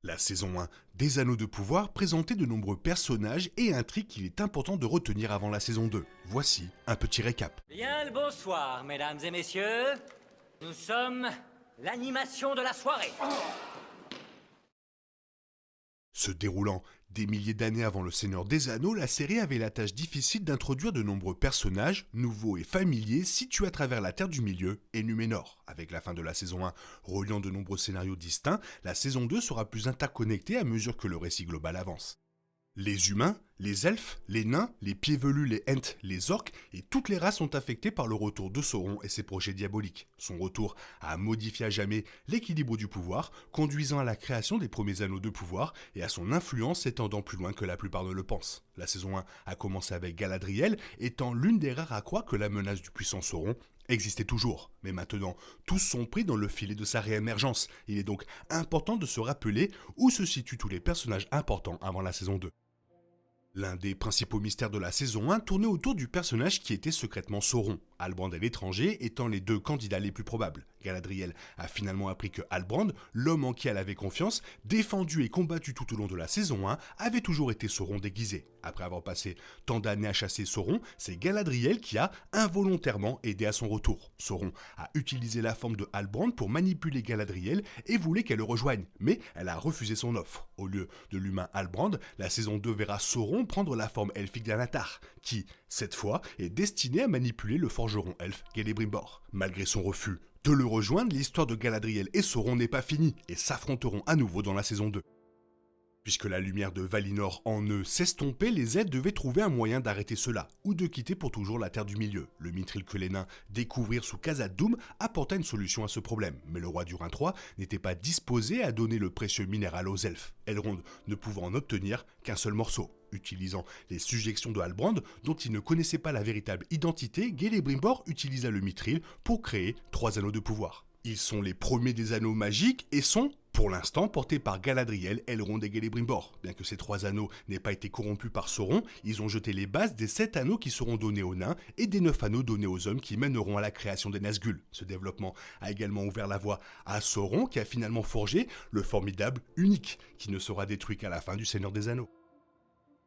La saison 1 des Anneaux de pouvoir présentait de nombreux personnages et intrigues qu'il est important de retenir avant la saison 2. Voici un petit récap. Bien le bonsoir, mesdames et messieurs. Nous sommes l'animation de la soirée. Se déroulant des milliers d'années avant le Seigneur des Anneaux, la série avait la tâche difficile d'introduire de nombreux personnages, nouveaux et familiers, situés à travers la Terre du Milieu et Numénor. Avec la fin de la saison 1 reliant de nombreux scénarios distincts, la saison 2 sera plus interconnectée à mesure que le récit global avance. Les humains, les elfes, les nains, les pieds velus, les ents, les orques et toutes les races sont affectées par le retour de Sauron et ses projets diaboliques. Son retour a modifié à jamais l'équilibre du pouvoir, conduisant à la création des premiers anneaux de pouvoir et à son influence s'étendant plus loin que la plupart ne le pensent. La saison 1 a commencé avec Galadriel, étant l'une des rares à croire que la menace du puissant Sauron existait toujours. Mais maintenant, tous sont pris dans le filet de sa réémergence. Il est donc important de se rappeler où se situent tous les personnages importants avant la saison 2. L'un des principaux mystères de la saison 1 tournait autour du personnage qui était secrètement Sauron, Halbrand et l'étranger étant les deux candidats les plus probables. Galadriel a finalement appris que Halbrand, l'homme en qui elle avait confiance, défendu et combattu tout au long de la saison 1, avait toujours été Sauron déguisé. Après avoir passé tant d'années à chasser Sauron, c'est Galadriel qui a involontairement aidé à son retour. Sauron a utilisé la forme de Halbrand pour manipuler Galadriel et voulait qu'elle le rejoigne, mais elle a refusé son offre. Au lieu de l'humain Halbrand, la saison 2 verra Sauron prendre la forme elfique d'Anatar, qui, cette fois, est destiné à manipuler le forgeron elfe Celebrimbor. Malgré son refus de le rejoindre, l'histoire de Galadriel et Sauron n'est pas finie et s'affronteront à nouveau dans la saison 2. Puisque la lumière de Valinor en eux s'estompait, les aides devaient trouver un moyen d'arrêter cela, ou de quitter pour toujours la Terre du Milieu. Le mithril que les nains découvrirent sous Khazad-dûm apporta une solution à ce problème, mais le roi d'Urin III n'était pas disposé à donner le précieux minéral aux elfes, Elrond ne pouvant en obtenir qu'un seul morceau. Utilisant les suggestions de Halbrand, dont il ne connaissait pas la véritable identité, Celebrimbor utilisa le mithril pour créer 3 anneaux de pouvoir. Ils sont les premiers des anneaux magiques et sont, pour l'instant, portés par Galadriel, Elrond et Celebrimbor. Bien que ces 3 anneaux n'aient pas été corrompus par Sauron, ils ont jeté les bases des 7 anneaux qui seront donnés aux nains et des 9 anneaux donnés aux hommes qui mèneront à la création des Nazgûl. Ce développement a également ouvert la voie à Sauron qui a finalement forgé le formidable Unique, qui ne sera détruit qu'à la fin du Seigneur des Anneaux.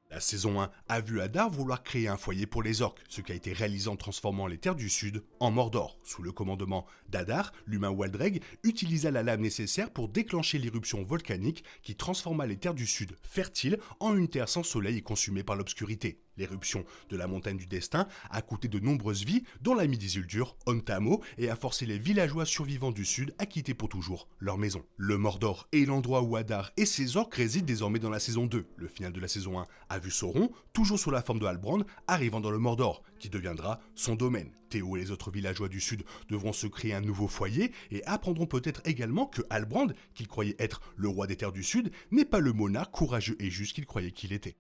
La saison 1 a vu Adar vouloir créer un foyer pour les orques, ce qui a été réalisé en transformant les terres du sud en Mordor. Sous le commandement d'Adar, l'humain Waldreg utilisa la lame nécessaire pour déclencher l'éruption volcanique qui transforma les terres du sud fertiles en une terre sans soleil et consumée par l'obscurité. L'éruption de la montagne du destin a coûté de nombreuses vies, dont l'ami d'Isildur, Ontamo, et a forcé les villageois survivants du sud à quitter pour toujours leur maison. Le Mordor est l'endroit où Adar et ses orques résident désormais dans la saison 2. Le final de la saison 1 a vu Sauron, toujours sous la forme de Halbrand, arrivant dans le Mordor, qui deviendra son domaine. Théo et les autres villageois du sud devront se créer un nouveau foyer et apprendront peut-être également que Halbrand, qu'ils croyaient être le roi des terres du sud, n'est pas le monarque courageux et juste qu'ils croyaient qu'il était.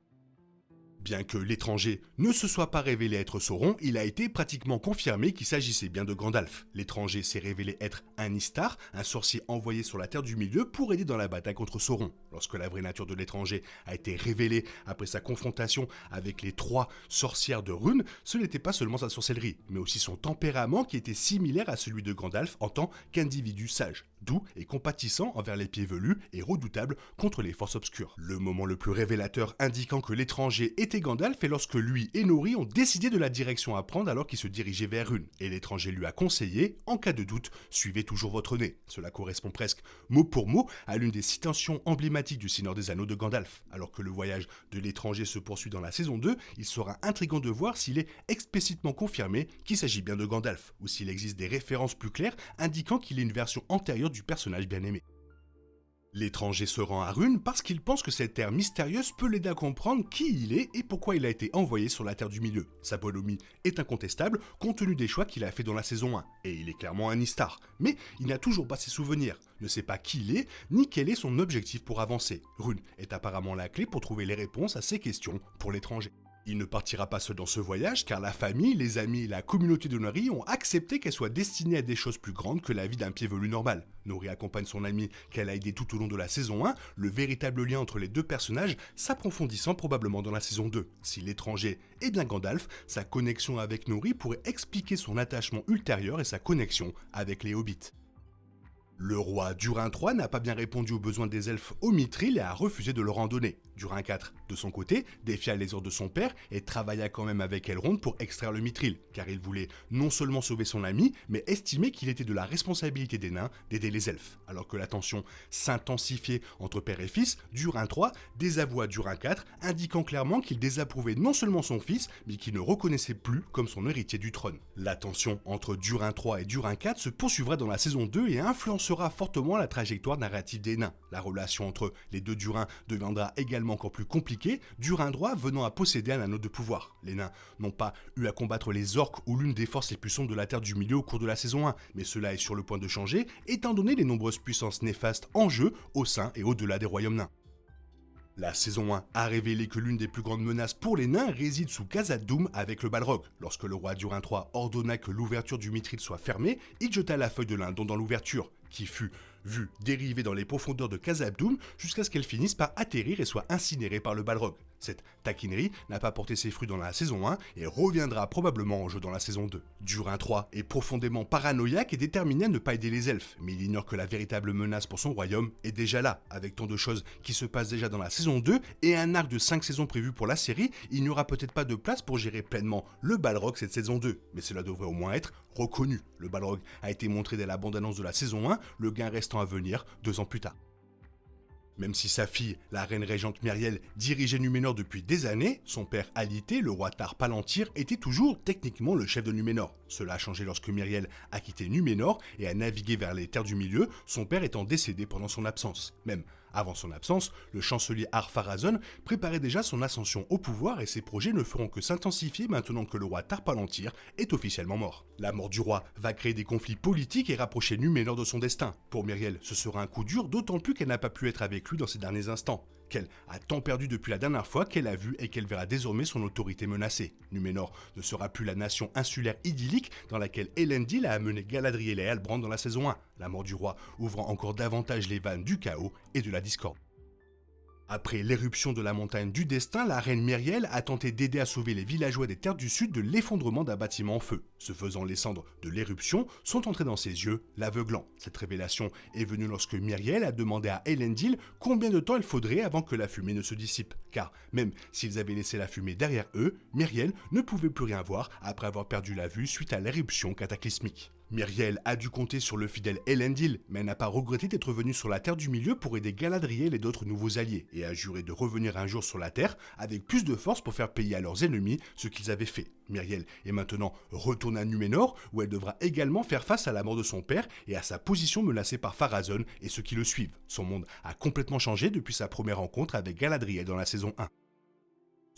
Bien que l'étranger ne se soit pas révélé être Sauron, il a été pratiquement confirmé qu'il s'agissait bien de Gandalf. L'étranger s'est révélé être un Istar, un sorcier envoyé sur la Terre du Milieu pour aider dans la bataille contre Sauron. Lorsque la vraie nature de l'étranger a été révélée après sa confrontation avec les 3 sorcières de Rune, ce n'était pas seulement sa sorcellerie, mais aussi son tempérament qui était similaire à celui de Gandalf en tant qu'individu sage, doux et compatissant envers les pieds velus et redoutable contre les forces obscures. Le moment le plus révélateur indiquant que l'étranger était Gandalf est lorsque lui et Nori ont décidé de la direction à prendre alors qu'ils se dirigeaient vers Rune, et l'étranger lui a conseillé, en cas de doute, suivez toujours votre nez. Cela correspond presque mot pour mot à l'une des citations emblématiques du Seigneur des Anneaux de Gandalf. Alors que le voyage de l'étranger se poursuit dans la saison 2, il sera intriguant de voir s'il est explicitement confirmé qu'il s'agit bien de Gandalf, ou s'il existe des références plus claires indiquant qu'il est une version antérieure du personnage bien-aimé. L'étranger se rend à Rune parce qu'il pense que cette terre mystérieuse peut l'aider à comprendre qui il est et pourquoi il a été envoyé sur la Terre du Milieu. Sa bonhomie est incontestable compte tenu des choix qu'il a fait dans la saison 1, et il est clairement un Istar. Mais il n'a toujours pas ses souvenirs, ne sait pas qui il est, ni quel est son objectif pour avancer. Rune est apparemment la clé pour trouver les réponses à ces questions pour l'étranger. Il ne partira pas seul dans ce voyage car la famille, les amis et la communauté de Nori ont accepté qu'elle soit destinée à des choses plus grandes que la vie d'un pied velu normal. Nori accompagne son ami qu'elle a aidé tout au long de la saison 1, le véritable lien entre les deux personnages s'approfondissant probablement dans la saison 2. Si l'étranger est bien Gandalf, sa connexion avec Nori pourrait expliquer son attachement ultérieur et sa connexion avec les hobbits. Le roi Durin III n'a pas bien répondu aux besoins des elfes au Mithril et a refusé de leur en donner. Durin IV, de son côté, défia les ordres de son père et travailla quand même avec Elrond pour extraire le Mithril, car il voulait non seulement sauver son ami, mais estimait qu'il était de la responsabilité des nains d'aider les elfes. Alors que la tension s'intensifiait entre père et fils, Durin III désavoua Durin IV, indiquant clairement qu'il désapprouvait non seulement son fils, mais qu'il ne reconnaissait plus comme son héritier du trône. La tension entre Durin III et Durin IV se poursuivra dans la saison 2 et influencera fortement la trajectoire narrative des nains. La relation entre les deux Durins deviendra également encore plus compliquée, Durin III venant à posséder un anneau de pouvoir. Les nains n'ont pas eu à combattre les orques ou l'une des forces les plus sombres de la Terre du Milieu au cours de la saison 1, mais cela est sur le point de changer, étant donné les nombreuses puissances néfastes en jeu au sein et au-delà des royaumes nains. La saison 1 a révélé que l'une des plus grandes menaces pour les nains réside sous Khazad-dûm avec le Balrog. Lorsque le roi Durin III ordonna que l'ouverture du Mithril soit fermée, il jeta la feuille de lindon dans l'ouverture, qui fut vue dériver dans les profondeurs de Khazad-dûm jusqu'à ce qu'elle finisse par atterrir et soit incinérée par le Balrog. Cette taquinerie n'a pas porté ses fruits dans la saison 1 et reviendra probablement en jeu dans la saison 2. Durin III est profondément paranoïaque et déterminé à ne pas aider les elfes, mais il ignore que la véritable menace pour son royaume est déjà là. Avec tant de choses qui se passent déjà dans la saison 2 et un arc de 5 saisons prévu pour la série, il n'y aura peut-être pas de place pour gérer pleinement le Balrog cette saison 2, mais cela devrait au moins être reconnu. Le Balrog a été montré dès la bande-annonce de la saison 1, le gain restant à venir 2 ans plus tard. Même si sa fille, la reine régente Myriel, dirigeait Numénor depuis des années, son père alité, le roi Tar Palantir, était toujours techniquement le chef de Numénor. Cela a changé lorsque Myriel a quitté Numénor et a navigué vers les terres du milieu, son père étant décédé pendant son absence. Même avant son absence, le chancelier Ar-Pharazôn préparait déjà son ascension au pouvoir et ses projets ne feront que s'intensifier maintenant que le roi Tar Palantir est officiellement mort. La mort du roi va créer des conflits politiques et rapprocher Numénor de son destin. Pour Myriel, ce sera un coup dur, d'autant plus qu'elle n'a pas pu être avec lui dans ses derniers instants, qu'elle a tant perdu depuis la dernière fois qu'elle a vu et qu'elle verra désormais son autorité menacée. Numénor ne sera plus la nation insulaire idyllique dans laquelle Elendil a amené Galadriel et Halbrand dans la saison 1, la mort du roi ouvrant encore davantage les vannes du chaos et de la discorde. Après l'éruption de la montagne du destin, la reine Myriel a tenté d'aider à sauver les villageois des terres du sud de l'effondrement d'un bâtiment en feu. Ce faisant, les cendres de l'éruption sont entrées dans ses yeux, l'aveuglant. Cette révélation est venue lorsque Myriel a demandé à Elendil combien de temps il faudrait avant que la fumée ne se dissipe. Car même s'ils avaient laissé la fumée derrière eux, Myriel ne pouvait plus rien voir après avoir perdu la vue suite à l'éruption cataclysmique. Myriel a dû compter sur le fidèle Elendil, mais n'a pas regretté d'être venu sur la Terre du Milieu pour aider Galadriel et d'autres nouveaux alliés, et a juré de revenir un jour sur la Terre avec plus de force pour faire payer à leurs ennemis ce qu'ils avaient fait. Myriel est maintenant retournée à Numénor, où elle devra également faire face à la mort de son père et à sa position menacée par Pharazôn et ceux qui le suivent. Son monde a complètement changé depuis sa première rencontre avec Galadriel dans la saison 1.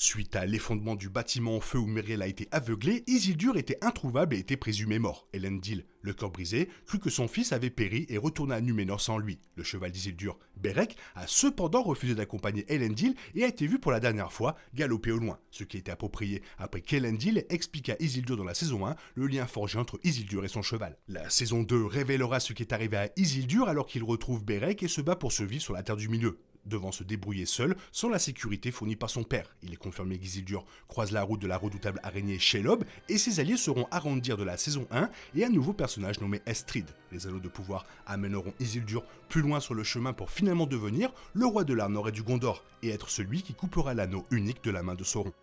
Suite à l'effondrement du bâtiment en feu où Myriel a été aveuglée, Isildur était introuvable et était présumé mort. Elendil, le cœur brisé, crut que son fils avait péri et retourna à Numénor sans lui. Le cheval d'Isildur, Bérec, a cependant refusé d'accompagner Elendil et a été vu pour la dernière fois galoper au loin, ce qui était approprié après qu'Elendil explique à Isildur dans la saison 1 le lien forgé entre Isildur et son cheval. La saison 2 révélera ce qui est arrivé à Isildur alors qu'il retrouve Bérec et se bat pour survivre sur la Terre du Milieu, devant se débrouiller seul, sans la sécurité fournie par son père. Il est confirmé qu'Isildur croise la route de la redoutable araignée Shelob, et ses alliés seront Arondir de la saison 1 et un nouveau personnage nommé Estrid. Les anneaux de pouvoir amèneront Isildur plus loin sur le chemin pour finalement devenir le roi de l'Arnor et du Gondor, et être celui qui coupera l'anneau unique de la main de Sauron.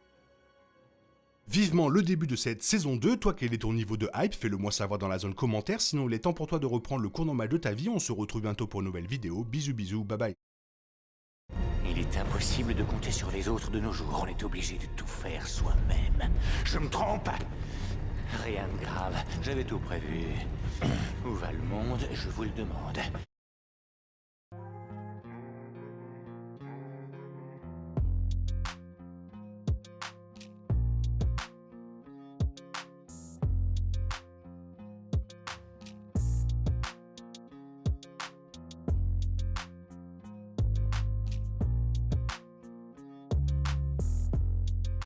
Vivement le début de cette saison 2, toi quel est ton niveau de hype, fais-le moi savoir dans la zone commentaire, sinon il est temps pour toi de reprendre le cours normal de ta vie, on se retrouve bientôt pour une nouvelle vidéo, bisous bisous, bye bye. Il est impossible de compter sur les autres de nos jours, on est obligé de tout faire soi-même. Je me trompe? Rien de grave, j'avais tout prévu. Où va le monde, je vous le demande.